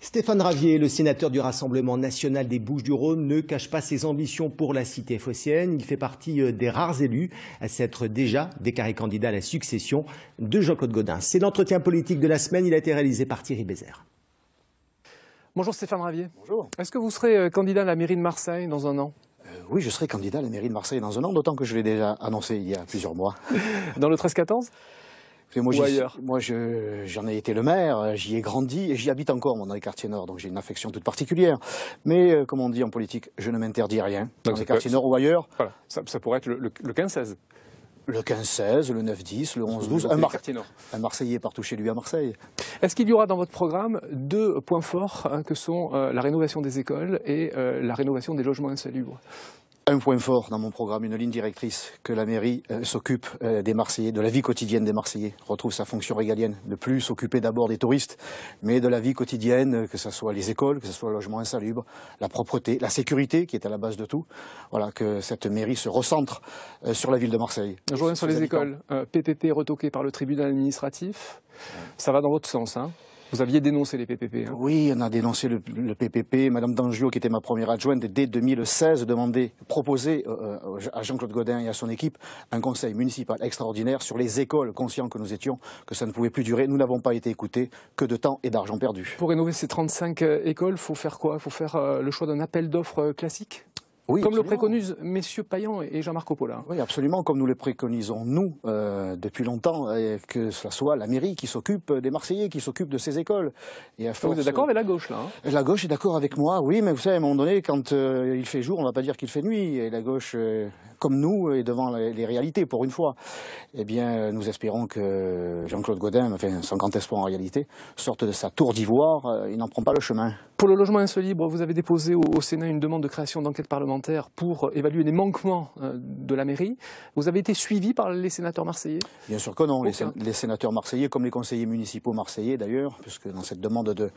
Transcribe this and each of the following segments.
Stéphane Ravier, le sénateur du Rassemblement national des Bouches-du-Rhône, ne cache pas ses ambitions pour la cité phocéenne. Il fait partie des rares élus à s'être déjà déclaré candidat à la succession de Jean-Claude Gaudin. C'est l'entretien politique de la semaine. Il a été réalisé par Thierry Bézère. Bonjour Stéphane Ravier. Bonjour. Est-ce que vous serez candidat à la mairie de Marseille dans un an? Oui, je serai candidat à la mairie de Marseille dans un an, d'autant que je l'ai déjà annoncé il y a plusieurs mois. Dans le 13-14 Moi, ou ailleurs? Moi, j'en ai été le maire, j'y ai grandi et j'y habite encore, moi, dans les quartiers nord, donc j'ai une affection toute particulière. Mais, comme on dit en politique, je ne m'interdis rien, dans les quartiers nord ou ailleurs. Voilà, ça pourrait être le 15-16. Le 15-16, le 9-10, le 11-12, un Marseillais partout chez lui à Marseille. Est-ce qu'il y aura dans votre programme deux points forts que sont la rénovation des écoles et la rénovation des logements insalubres? Un point fort dans mon programme, une ligne directrice, que la mairie s'occupe des Marseillais, de la vie quotidienne des Marseillais, retrouve sa fonction régalienne, ne plus s'occuper d'abord des touristes, mais de la vie quotidienne, que ce soit les écoles, que ce soit le logement insalubre, la propreté, la sécurité qui est à la base de tout. Voilà, que cette mairie se recentre sur la ville de Marseille. Je reviens sur les écoles. PPP retoqué par le tribunal administratif. Ça va dans votre sens, hein? Vous aviez dénoncé les PPP. Hein. Oui, on a dénoncé le PPP. Madame Dangiot, qui était ma première adjointe, dès 2016, proposait à Jean-Claude Gaudin et à son équipe un conseil municipal extraordinaire sur les écoles, conscients que nous étions, que ça ne pouvait plus durer. Nous n'avons pas été écoutés, que de temps et d'argent perdu. Pour rénover ces 35 écoles, il faut faire quoi? Il faut faire le choix d'un appel d'offres classique? Oui, comme absolument. le préconisent messieurs Payan et Jean-Marc Coppola. Oui, absolument, comme nous le préconisons, nous, depuis longtemps, que ce soit la mairie qui s'occupe des Marseillais, qui s'occupe de ces écoles. Et à force, vous êtes d'accord avec la gauche, là, hein? La gauche est d'accord avec moi, oui, mais vous savez, à un moment donné, quand il fait jour, on ne va pas dire qu'il fait nuit. Et la gauche, comme nous, est devant les réalités, pour une fois. Eh bien, nous espérons que Jean-Claude Gaudin, enfin, son grand espoir en réalité, sorte de sa tour d'ivoire, il n'en prend pas le chemin. Pour le logement insalubre, vous avez déposé au Sénat une demande de création d'enquête parlementaire pour évaluer les manquements de la mairie. Vous avez été suivi par les sénateurs marseillais? Bien sûr que non. Les sénateurs marseillais, comme les conseillers municipaux marseillais d'ailleurs, puisque dans cette demande de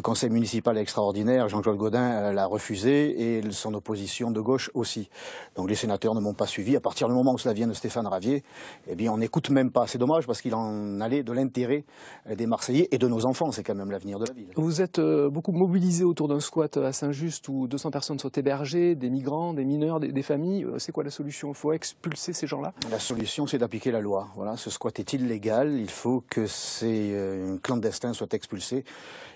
conseil municipal extraordinaire, Jean-Claude Gaudin l'a refusé et son opposition de gauche aussi. Donc les sénateurs ne m'ont pas suivi. À partir du moment où cela vient de Stéphane Ravier, eh bien on n'écoute même pas. C'est dommage parce qu'il en allait de l'intérêt des Marseillais et de nos enfants. C'est quand même l'avenir de la ville. Vous êtes beaucoup mobilisé autour d'un squat à Saint-Just où 200 personnes sont hébergées, des migrants, des mineurs, des familles. C'est quoi la solution? Il faut expulser ces gens-là? La solution, c'est d'appliquer la loi. Voilà, ce squat est illégal. Il faut que ces clandestins soient expulsés.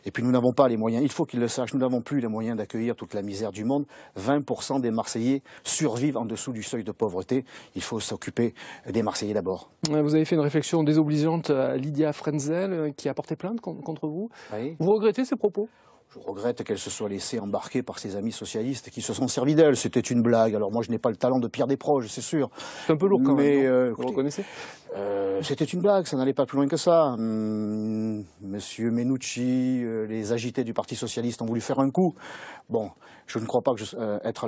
Et puis nous n'avons pas les moyens. Il faut qu'ils le sachent. Nous n'avons plus les moyens d'accueillir toute la misère du monde. 20% des Marseillais survivent en dessous du seuil de pauvreté. Il faut s'occuper des Marseillais d'abord. Vous avez fait une réflexion désobligeante à Lydia Frenzel qui a porté plainte contre vous. Oui. Vous regrettez ces propos? Je regrette qu'elle se soit laissée embarquer par ses amis socialistes qui se sont servis d'elle. C'était une blague. Alors moi, je n'ai pas le talent de Pierre Desproges, c'est sûr. C'est un peu lourd quand même, vous le reconnaissez? C'était une blague, ça n'allait pas plus loin que ça. Monsieur Menucci, les agités du Parti socialiste ont voulu faire un coup. Bon, je ne crois pas que être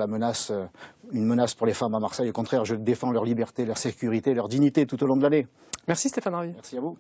une menace pour les femmes à Marseille. Au contraire, je défends leur liberté, leur sécurité, leur dignité tout au long de l'année. Merci Stéphane Ravier. Merci à vous.